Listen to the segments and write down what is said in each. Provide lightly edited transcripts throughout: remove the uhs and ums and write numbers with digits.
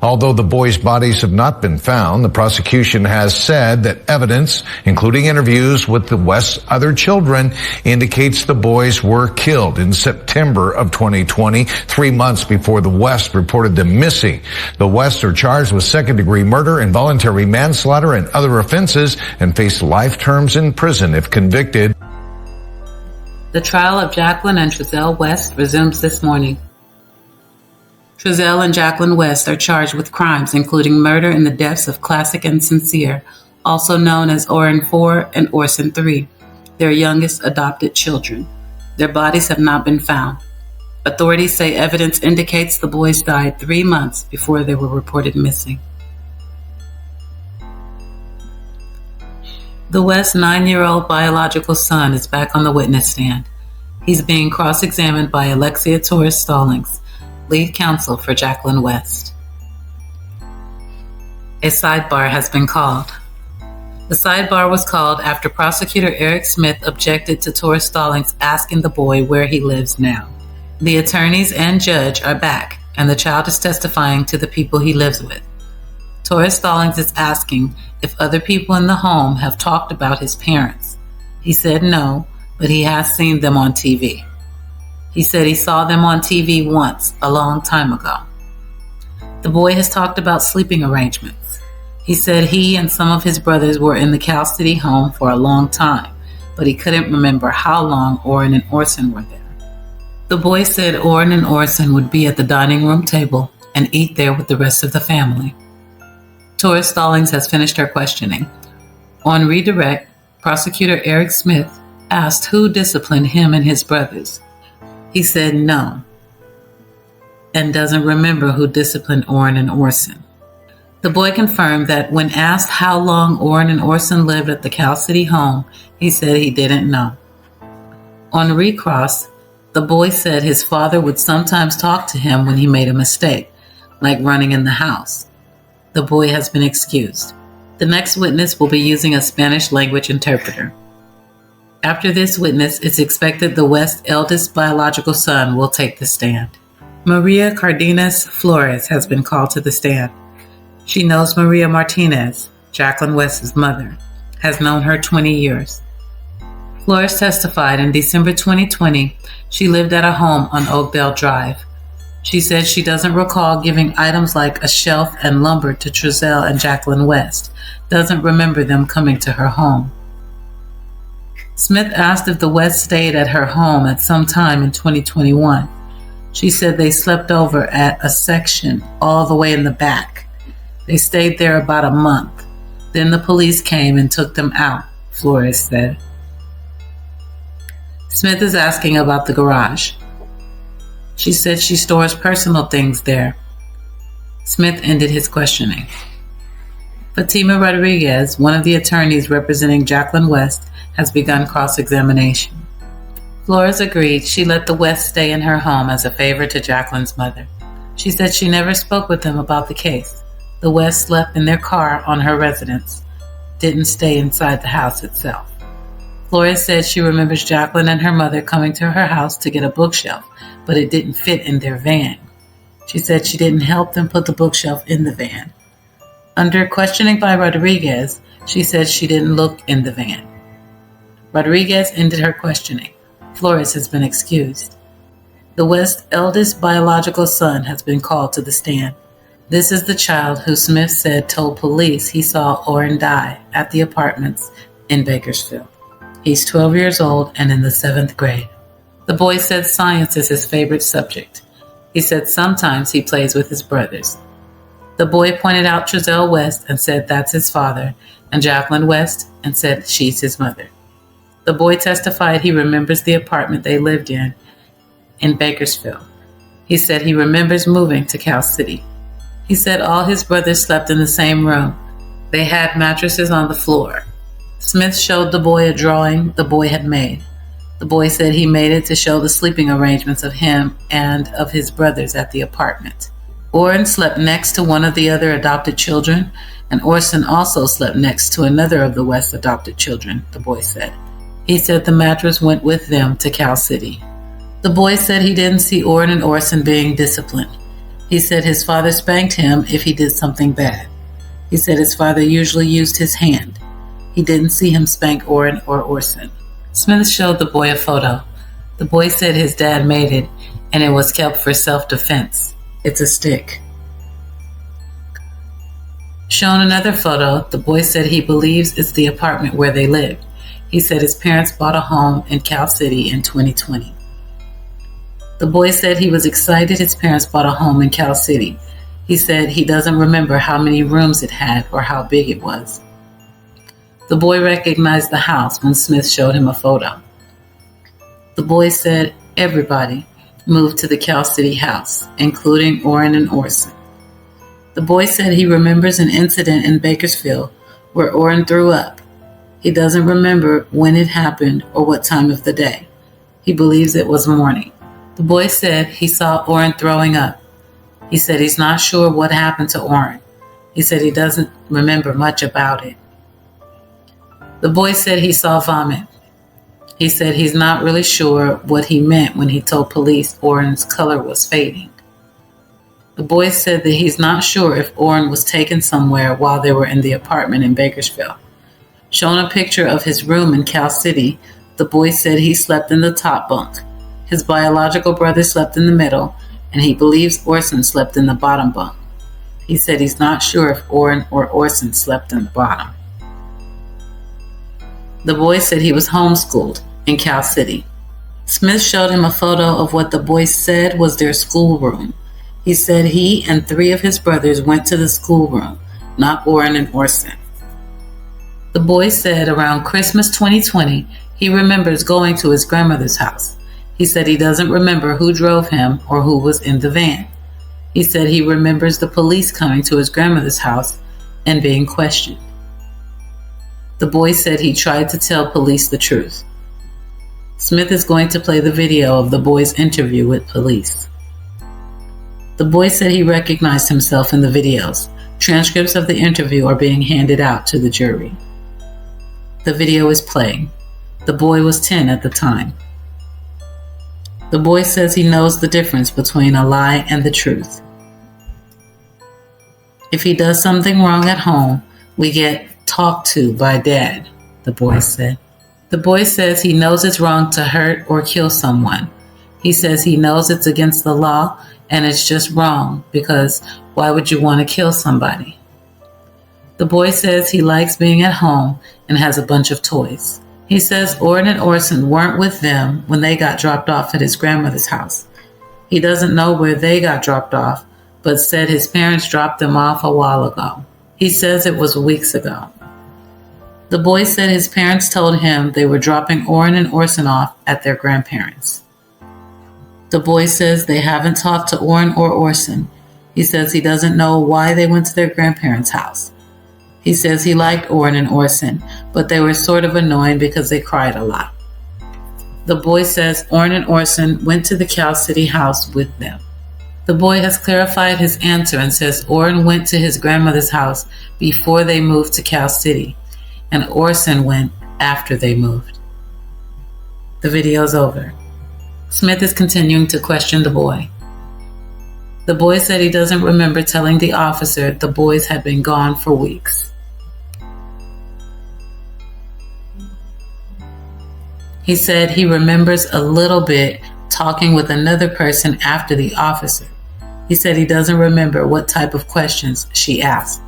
Although the boys' bodies have not been found, the prosecution has said that evidence, including interviews with the West's other children, indicates the boys were killed in September of 2020, 3 months before the West reported them missing. The West are charged with second-degree murder, involuntary manslaughter, and other offenses and face life terms in prison if convicted. The trial of Jacqueline and Trezell West resumes this morning. Trezell and Jacqueline West are charged with crimes including murder in the deaths of Classic and Sincere, also known as Orrin 4 and Orson 3, their youngest adopted children. Their bodies have not been found. Authorities say evidence indicates the boys died 3 months before they were reported missing. The West's 9-year-old biological son is back on the witness stand. He's being cross-examined by Alexia Torres-Stallings, lead counsel for Jacqueline West. A sidebar has been called. The sidebar was called after prosecutor Eric Smith objected to Torres-Stallings asking the boy where he lives now. The attorneys and judge are back, and the child is testifying to the people he lives with. Torres-Stallings is asking if other people in the home have talked about his parents. He said no, but he has seen them on TV. He said he saw them on TV once, a long time ago. The boy has talked about sleeping arrangements. He said he and some of his brothers were in the Cal City home for a long time, but he couldn't remember how long Orrin and Orson were there. The boy said Orrin and Orson would be at the dining room table and eat there with the rest of the family. Torres-Stallings has finished her questioning. On redirect, prosecutor Eric Smith asked who disciplined him and his brothers. He said no, and doesn't remember who disciplined Orrin and Orson. The boy confirmed that when asked how long Orrin and Orson lived at the Cal City home, he said he didn't know. On recross, the boy said his father would sometimes talk to him when he made a mistake, like running in the house. The boy has been excused. The next witness will be using a Spanish language interpreter. After this witness, it's expected the West's eldest biological son will take the stand. Maria Cardenas Flores has been called to the stand. She knows Maria Martinez, Jacqueline West's mother, has known her 20 years. Flores testified in December 2020 she lived at a home on Oakdale Drive. She said she doesn't recall giving items like a shelf and lumber to Trezell and Jacqueline West, doesn't remember them coming to her home. Smith asked if the West stayed at her home at some time in 2021. She said they slept over at a section all the way in the back. They stayed there about a month. Then the police came and took them out, Flores said. Smith is asking about the garage. She said she stores personal things there. Smith ended his questioning. Fatima Rodriguez, one of the attorneys representing Jacqueline West, has begun cross-examination. Flores agreed she let the West stay in her home as a favor to Jacqueline's mother. She said she never spoke with them about the case. The West slept in their car on her residence, didn't stay inside the house itself. Flores said she remembers Jacqueline and her mother coming to her house to get a bookshelf, but it didn't fit in their van. She said she didn't help them put the bookshelf in the van. Under questioning by Rodriguez, she said she didn't look in the van. Rodriguez ended her questioning. Flores has been excused. The West's eldest biological son has been called to the stand. This is the child who Smith said told police he saw Orrin die at the apartments in Bakersfield. He's 12 years old and in the 7th grade. The boy said science is his favorite subject. He said sometimes he plays with his brothers. The boy pointed out Trezell West and said that's his father, and Jacqueline West and said she's his mother. The boy testified he remembers the apartment they lived in Bakersfield. He said he remembers moving to Cal City. He said all his brothers slept in the same room. They had mattresses on the floor. Smith showed the boy a drawing the boy had made. The boy said he made it to show the sleeping arrangements of him and of his brothers at the apartment. Orrin slept next to one of the other adopted children, and Orson also slept next to another of the West adopted children, the boy said. He said the mattress went with them to Cal City. The boy said he didn't see Orrin and Orson being disciplined. He said his father spanked him if he did something bad. He said his father usually used his hand. He didn't see him spank Orrin or Orson. Smith showed the boy a photo. The boy said his dad made it, and it was kept for self-defense. It's a stick. Shown another photo, the boy said he believes it's the apartment where they lived. He said his parents bought a home in Cal City in 2020. The boy said he was excited his parents bought a home in Cal City. He said he doesn't remember how many rooms it had or how big it was. The boy recognized the house when Smith showed him a photo. The boy said everybody moved to the Cal City house, including Orrin and Orson. The boy said he remembers an incident in Bakersfield where Orrin threw up. He doesn't remember when it happened or what time of the day. He believes it was morning. The boy said he saw Orrin throwing up. He said he's not sure what happened to Orrin. He said he doesn't remember much about it. The boy said he saw vomit. He said he's not really sure what he meant when he told police Orrin's color was fading. The boy said that he's not sure if Orrin was taken somewhere while they were in the apartment in Bakersfield. Showing a picture of his room in Cal City, the boy said he slept in the top bunk. His biological brother slept in the middle, and he believes Orson slept in the bottom bunk. He said he's not sure if Orrin or Orson slept in the bottom. The boy said he was homeschooled in Cal City. Smith showed him a photo of what the boy said was their schoolroom. He said he and 3 of his brothers went to the schoolroom, not Orrin and Orson. The boy said around Christmas 2020, he remembers going to his grandmother's house. He said he doesn't remember who drove him or who was in the van. He said he remembers the police coming to his grandmother's house and being questioned. The boy said he tried to tell police the truth. Smith is going to play the video of the boy's interview with police. The boy said he recognized himself in the videos. Transcripts of the interview are being handed out to the jury. The video is playing. The boy was 10 at the time. The boy says he knows the difference between a lie and the truth. If he does something wrong at home, we get talked to by Dad, the boy said. The boy says he knows it's wrong to hurt or kill someone. He says he knows it's against the law and it's just wrong because why would you want to kill somebody? The boy says he likes being at home and has a bunch of toys. He says Orrin and Orson weren't with them when they got dropped off at his grandmother's house. He doesn't know where they got dropped off, but said his parents dropped them off a while ago. He says it was weeks ago. The boy said his parents told him they were dropping Orrin and Orson off at their grandparents'. The boy says they haven't talked to Orrin or Orson. He says he doesn't know why they went to their grandparents' house. He says he liked Orrin and Orson, but they were sort of annoying because they cried a lot. The boy says Orrin and Orson went to the Cal City house with them. The boy has clarified his answer and says Orrin went to his grandmother's house before they moved to Cal City, and Orson went after they moved. The video's over. Smith is continuing to question the boy. The boy said he doesn't remember telling the officer the boys had been gone for weeks. He said he remembers a little bit talking with another person after the officer. He said he doesn't remember what type of questions she asked.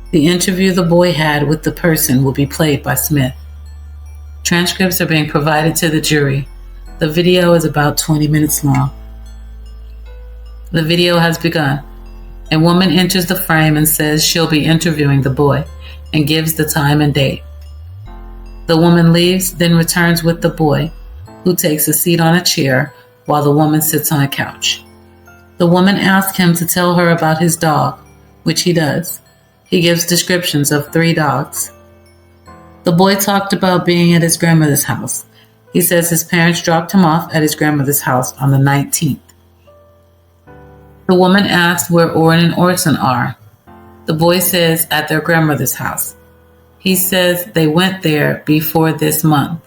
The interview the boy had with the person will be played by Smith. Transcripts are being provided to the jury. The video is about 20 minutes long. The video has begun. A woman enters the frame and says she'll be interviewing the boy and gives the time and date. The woman leaves, then returns with the boy, who takes a seat on a chair while the woman sits on a couch. The woman asks him to tell her about his dog, which he does. He gives descriptions of 3 dogs. The boy talked about being at his grandmother's house. He says his parents dropped him off at his grandmother's house on the 19th. The woman asks where Orrin and Orson are. The boy says at their grandmother's house. He says they went there before this month.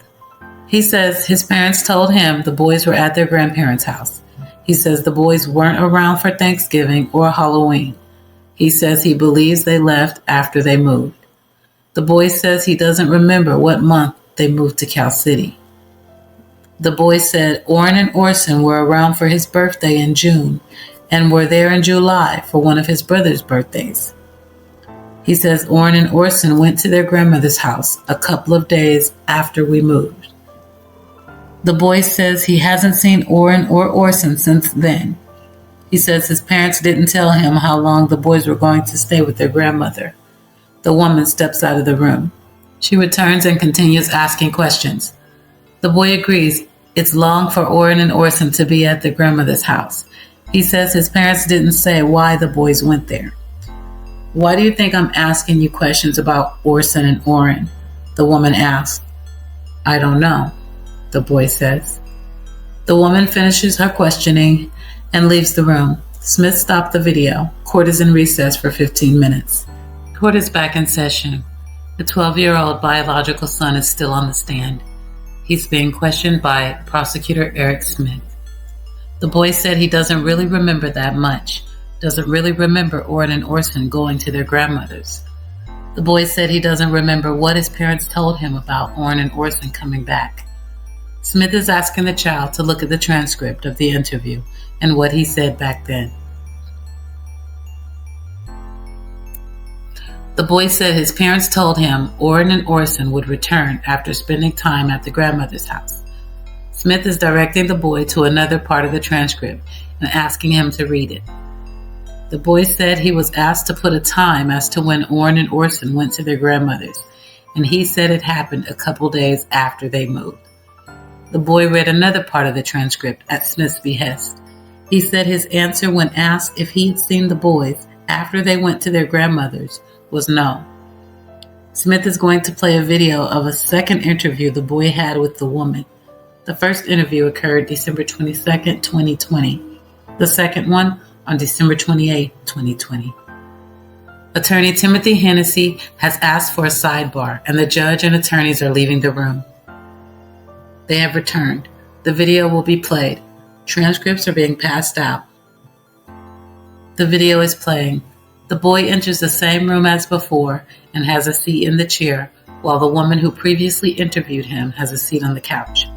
He says his parents told him the boys were at their grandparents' house. He says the boys weren't around for Thanksgiving or Halloween. He says he believes they left after they moved. The boy says he doesn't remember what month they moved to Cal City. The boy said Orrin and Orson were around for his birthday in June and were there in July for one of his brother's birthdays. He says Orrin and Orson went to their grandmother's house a couple of days after we moved. The boy says he hasn't seen Orrin or Orson since then. He says his parents didn't tell him how long the boys were going to stay with their grandmother. The woman steps out of the room. She returns and continues asking questions. The boy agrees it's long for Orrin and Orson to be at their grandmother's house. He says his parents didn't say why the boys went there. Why do you think I'm asking you questions about Orson and Orrin? The woman asks. I don't know, the boy says. The woman finishes her questioning and leaves the room. Smith stopped the video. Court is in recess for 15 minutes. Court is back in session. The 12-year-old biological son is still on the stand. He's being questioned by Prosecutor Eric Smith. The boy said he doesn't really remember that much, doesn't really remember Orrin and Orson going to their grandmother's. The boy said he doesn't remember what his parents told him about Orrin and Orson coming back. Smith is asking the child to look at the transcript of the interview and what he said back then. The boy said his parents told him Orrin and Orson would return after spending time at the grandmother's house. Smith is directing the boy to another part of the transcript and asking him to read it. The boy said he was asked to put a time as to when Orrin and Orson went to their grandmother's, and he said it happened a couple days after they moved. The boy read another part of the transcript at Smith's behest. He said his answer when asked if he had seen the boys after they went to their grandmother's was no. Smith is going to play a video of a second interview the boy had with the woman. The first interview occurred December 22nd, 2020. The second one on December 28, 2020. Attorney Timothy Hennessy has asked for a sidebar, and the judge and attorneys are leaving the room. They have returned. The video will be played. Transcripts are being passed out. The video is playing. The boy enters the same room as before and has a seat in the chair, while the woman who previously interviewed him has a seat on the couch.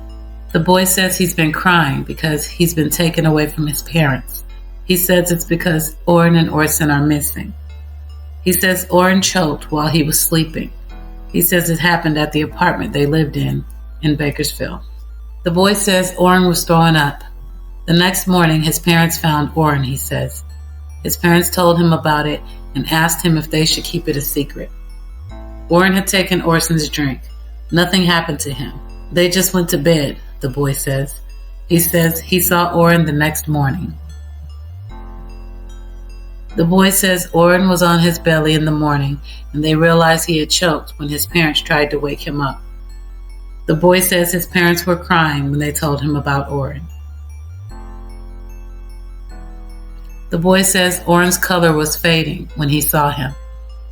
The boy says he's been crying because he's been taken away from his parents. He says it's because Orrin and Orson are missing. He says Orrin choked while he was sleeping. He says it happened at the apartment they lived in Bakersfield. The boy says Orrin was throwing up. The next morning, his parents found Orrin, he says. His parents told him about it and asked him if they should keep it a secret. Orrin had taken Orson's drink. Nothing happened to him. They just went to bed, the boy says. He says he saw Orrin the next morning. The boy says Orrin was on his belly in the morning and they realized he had choked when his parents tried to wake him up. The boy says his parents were crying when they told him about Orrin. The boy says Orrin's color was fading when he saw him.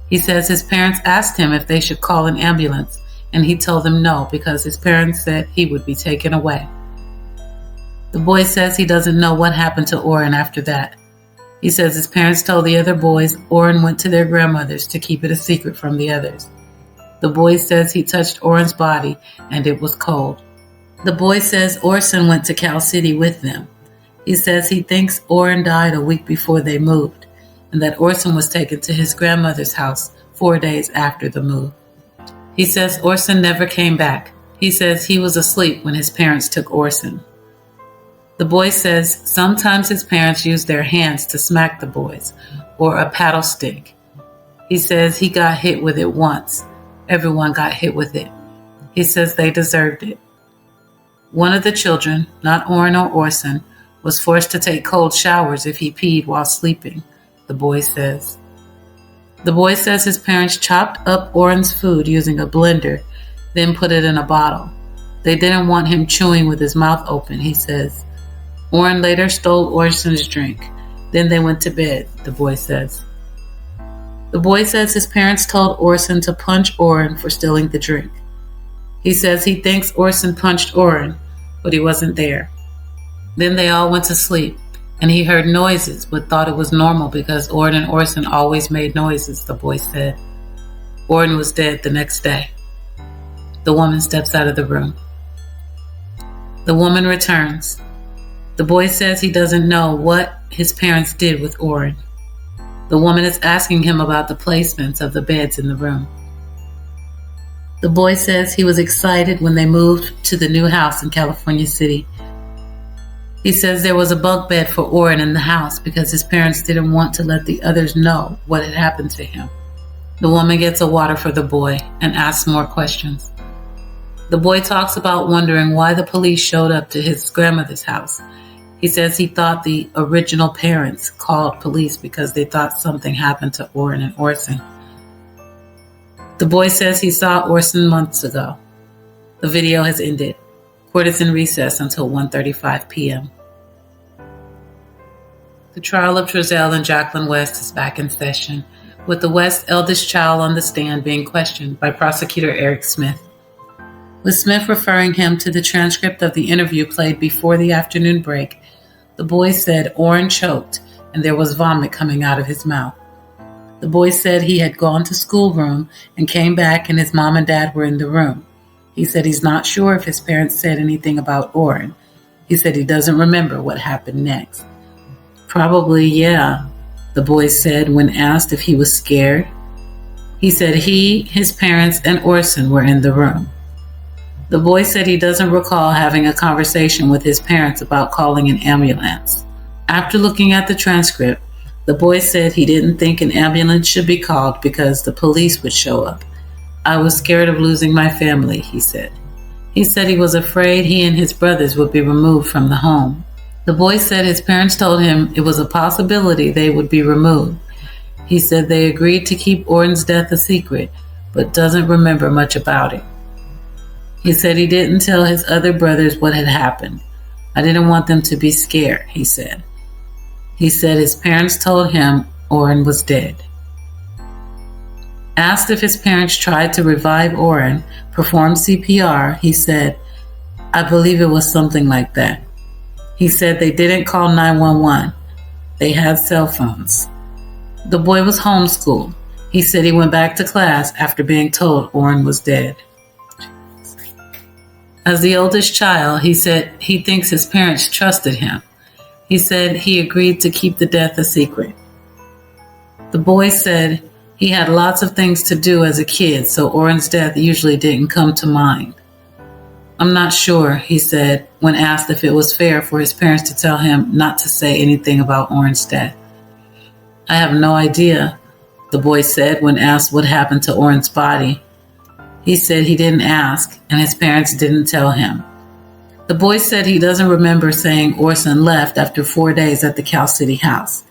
He says his parents asked him if they should call an ambulance, and he told them no because his parents said he would be taken away. The boy says he doesn't know what happened to Orrin after that. He says his parents told the other boys Orrin went to their grandmother's to keep it a secret from the others. The boy says he touched Orrin's body and it was cold. The boy says Orson went to Cal City with them. He says he thinks Orrin died a week before they moved, and that Orson was taken to his grandmother's house 4 days after the move. He says Orson never came back. He says he was asleep when his parents took Orson. The boy says sometimes his parents used their hands to smack the boys, or a paddle stick. He says he got hit with it once. Everyone got hit with it. He says they deserved it. One of the children, not Orrin or Orson, was forced to take cold showers if he peed while sleeping, the boy says. The boy says his parents chopped up Orrin's food using a blender, then put it in a bottle. They didn't want him chewing with his mouth open, he says. Orrin later stole Orson's drink. Then they went to bed, the boy says. The boy says his parents told Orson to punch Orrin for stealing the drink. He says he thinks Orson punched Orrin, but he wasn't there. Then they all went to sleep, and he heard noises but thought it was normal because Orrin and Orson always made noises, the boy said. Orrin was dead the next day. The woman steps out of the room. The woman returns. The boy says he doesn't know what his parents did with Orrin. The woman is asking him about the placements of the beds in the room. The boy says he was excited when they moved to the new house in California City. He says there was a bunk bed for Orrin in the house because his parents didn't want to let the others know what had happened to him. The woman gets a water for the boy and asks more questions. The boy talks about wondering why the police showed up to his grandmother's house. He says he thought the original parents called police because they thought something happened to Orrin and Orson. The boy says he saw Orson months ago. The video has ended. Court is in recess until 1:35 p.m. The trial of Trezell and Jacqueline West is back in session, with the West's eldest child on the stand being questioned by prosecutor Eric Smith. With Smith referring him to the transcript of the interview played before the afternoon break, the boy said Orrin choked and there was vomit coming out of his mouth. The boy said he had gone to schoolroom and came back and his mom and dad were in the room. He said he's not sure if his parents said anything about Orrin. He said he doesn't remember what happened next. Probably, yeah, the boy said when asked if he was scared. He said he, his parents, and Orson were in the room. The boy said he doesn't recall having a conversation with his parents about calling an ambulance. After looking at the transcript, the boy said he didn't think an ambulance should be called because the police would show up. I was scared of losing my family, he said. He said he was afraid he and his brothers would be removed from the home. The boy said his parents told him it was a possibility they would be removed. He said they agreed to keep Orrin's death a secret, but doesn't remember much about it. He said he didn't tell his other brothers what had happened. I didn't want them to be scared, he said. He said his parents told him Orrin was dead. Asked if his parents tried to revive Orrin, perform CPR, he said, I believe it was something like that. He said they didn't call 911. They had cell phones. The boy was homeschooled. He said he went back to class after being told Orrin was dead. As the oldest child, he said he thinks his parents trusted him. He said he agreed to keep the death a secret. The boy said he had lots of things to do as a kid, so Orrin's death usually didn't come to mind. I'm not sure, he said, when asked if it was fair for his parents to tell him not to say anything about Orrin's death. I have no idea, the boy said when asked what happened to Orrin's body. He said he didn't ask, and his parents didn't tell him. The boy said he doesn't remember saying Orson left after 4 days at the Cal City house.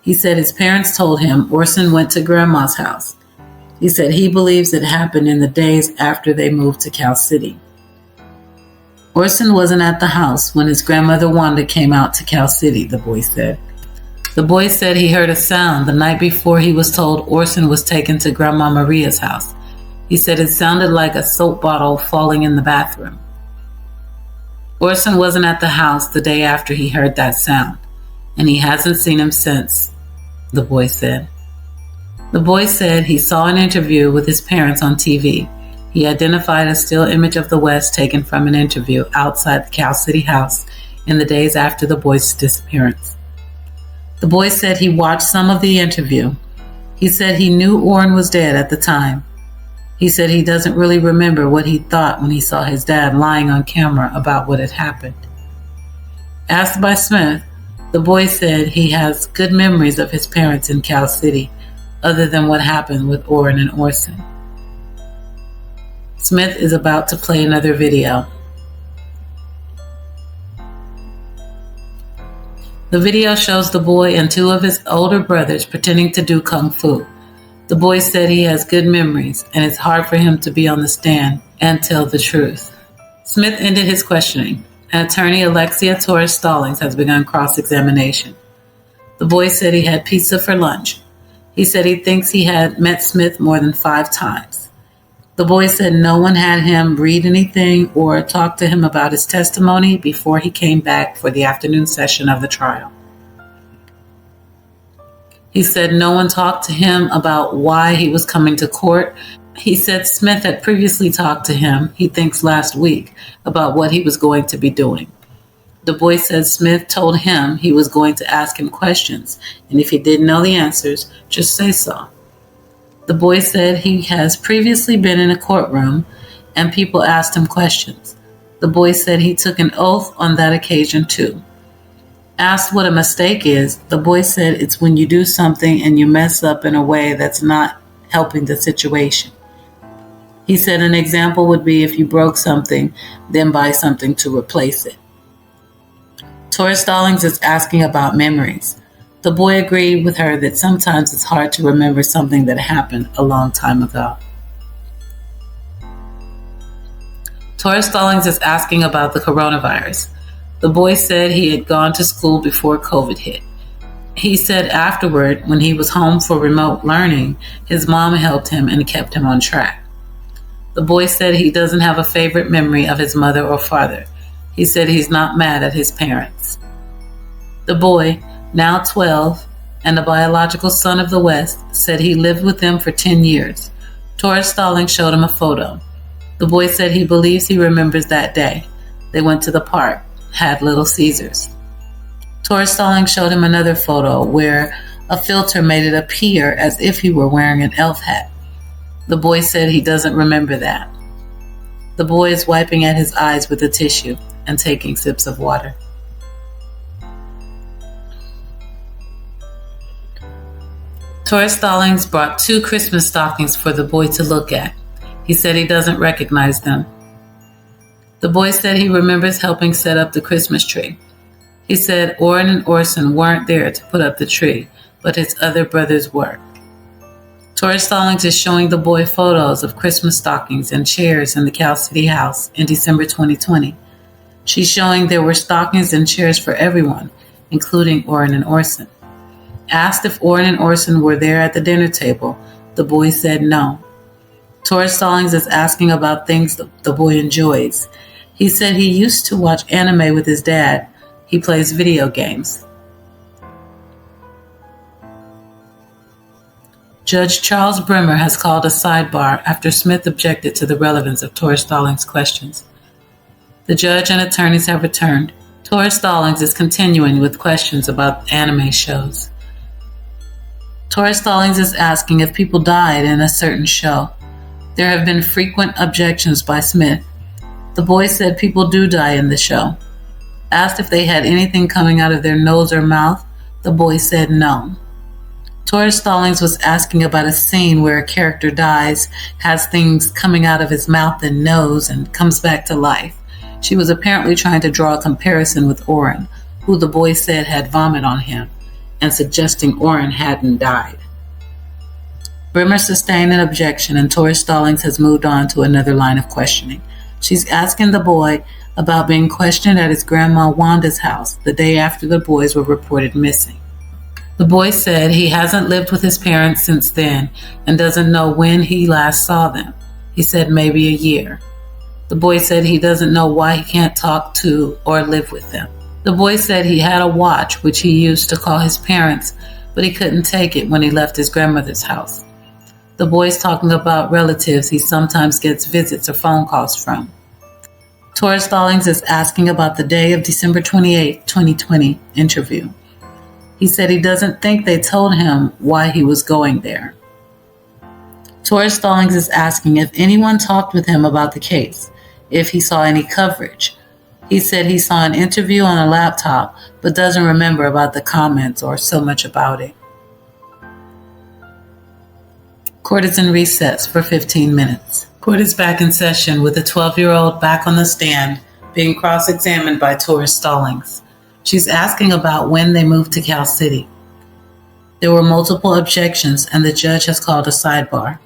He said his parents told him Orson went to Grandma's house. He said he believes it happened in the days after they moved to Cal City. Orson wasn't at the house when his grandmother Wanda came out to Cal City, the boy said. The boy said he heard a sound the night before he was told Orson was taken to Grandma Maria's house. He said it sounded like a soap bottle falling in the bathroom. Orson wasn't at the house the day after he heard that sound, and he hasn't seen him since, the boy said. The boy said he saw an interview with his parents on TV. He identified a still image of the West taken from an interview outside the Cal City house in the days after the boy's disappearance. The boy said he watched some of the interview. He said he knew Orrin was dead at the time. He said he doesn't really remember what he thought when he saw his dad lying on camera about what had happened. Asked by Smith, the boy said he has good memories of his parents in Cal City, other than what happened with Orrin and Orson. Smith is about to play another video. The video shows the boy and two of his older brothers pretending to do kung fu. The boy said he has good memories, and it's hard for him to be on the stand and tell the truth. Smith ended his questioning, and attorney Alexia Torres-Stallings has begun cross-examination. The boy said he had pizza for lunch. He said he thinks he had met Smith more than 5 times. The boy said no one had him read anything or talk to him about his testimony before he came back for the afternoon session of the trial. He said no one talked to him about why he was coming to court. He said Smith had previously talked to him, he thinks last week, about what he was going to be doing. The boy said Smith told him he was going to ask him questions, and if he didn't know the answers, just say so. The boy said he has previously been in a courtroom and people asked him questions. The boy said he took an oath on that occasion too. Asked what a mistake is, the boy said it's when you do something and you mess up in a way that's not helping the situation. He said an example would be if you broke something, then buy something to replace it. Tori Stallings is asking about memories. The boy agreed with her that sometimes it's hard to remember something that happened a long time ago. Tori Stallings is asking about the coronavirus. The boy said he had gone to school before COVID hit. He said afterward, when he was home for remote learning, his mom helped him and kept him on track. The boy said he doesn't have a favorite memory of his mother or father. He said he's not mad at his parents. The boy, now 12, and a biological son of the West, said he lived with them for 10 years. Tori Stallings showed him a photo. The boy said he believes he remembers that day. They went to the park, had Little Caesars. Tori Stallings showed him another photo where a filter made it appear as if he were wearing an elf hat. The boy said he doesn't remember that. The boy is wiping at his eyes with a tissue and taking sips of water. Tori Stallings brought 2 Christmas stockings for the boy to look at. He said he doesn't recognize them. The boy said he remembers helping set up the Christmas tree. He said Orrin and Orson weren't there to put up the tree, but his other brothers were. Tori Stallings is showing the boy photos of Christmas stockings and chairs in the Cal City house in December 2020. She's showing there were stockings and chairs for everyone, including Orrin and Orson. Asked if Orrin and Orson were there at the dinner table, the boy said no. Tori Stallings is asking about things the boy enjoys. He said he used to watch anime with his dad. He plays video games. Judge Charles Brimmer has called a sidebar after Smith objected to the relevance of Tori Stallings' questions. The judge and attorneys have returned. Tori Stallings is continuing with questions about anime shows. Tori Stallings is asking if people died in a certain show. There have been frequent objections by Smith. The boy said people do die in the show. Asked if they had anything coming out of their nose or mouth, the boy said no. Tori Stallings was asking about a scene where a character dies, has things coming out of his mouth and nose, and comes back to life. She was apparently trying to draw a comparison with Orrin, who the boy said had vomit on him, and suggesting Orrin hadn't died. Brimmer sustained an objection, and Tori Stallings has moved on to another line of questioning. She's asking the boy about being questioned at his grandma Wanda's house the day after the boys were reported missing. The boy said he hasn't lived with his parents since then and doesn't know when he last saw them. He said maybe a year. The boy said he doesn't know why he can't talk to or live with them. The boy said he had a watch which he used to call his parents, but he couldn't take it when he left his grandmother's house. The boy's talking about relatives he sometimes gets visits or phone calls from. Tori Stallings is asking about the day of December 28, 2020 interview. He said he doesn't think they told him why he was going there. Tori Stallings is asking if anyone talked with him about the case, if he saw any coverage. He said he saw an interview on a laptop, but doesn't remember about the comments or so much about it. Court is in recess for 15 minutes. Court is back in session with a 12-year-old back on the stand being cross-examined by Tori Stallings. She's asking about when they moved to Cal City. There were multiple objections and the judge has called a sidebar.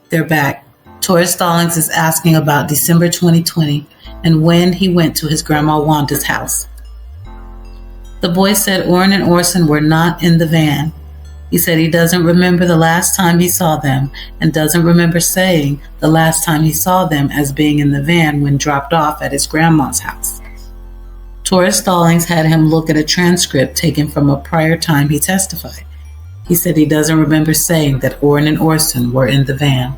They're back. Tori Stallings is asking about December 2020 and when he went to his grandma Wanda's house. The boy said Orrin and Orson were not in the van. He said he doesn't remember the last time he saw them and doesn't remember saying the last time he saw them as being in the van when dropped off at his grandma's house. Tori Stallings had him look at a transcript taken from a prior time he testified. He said he doesn't remember saying that Orrin and Orson were in the van.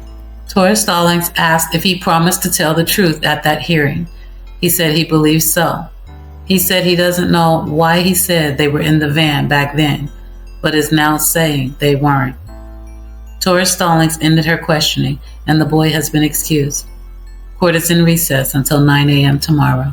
Torres Stallings asked if he promised to tell the truth at that hearing. He said he believes so. He said he doesn't know why he said they were in the van back then, but is now saying they weren't. Torres Stallings ended her questioning, and the boy has been excused. Court is in recess until 9 a.m. tomorrow.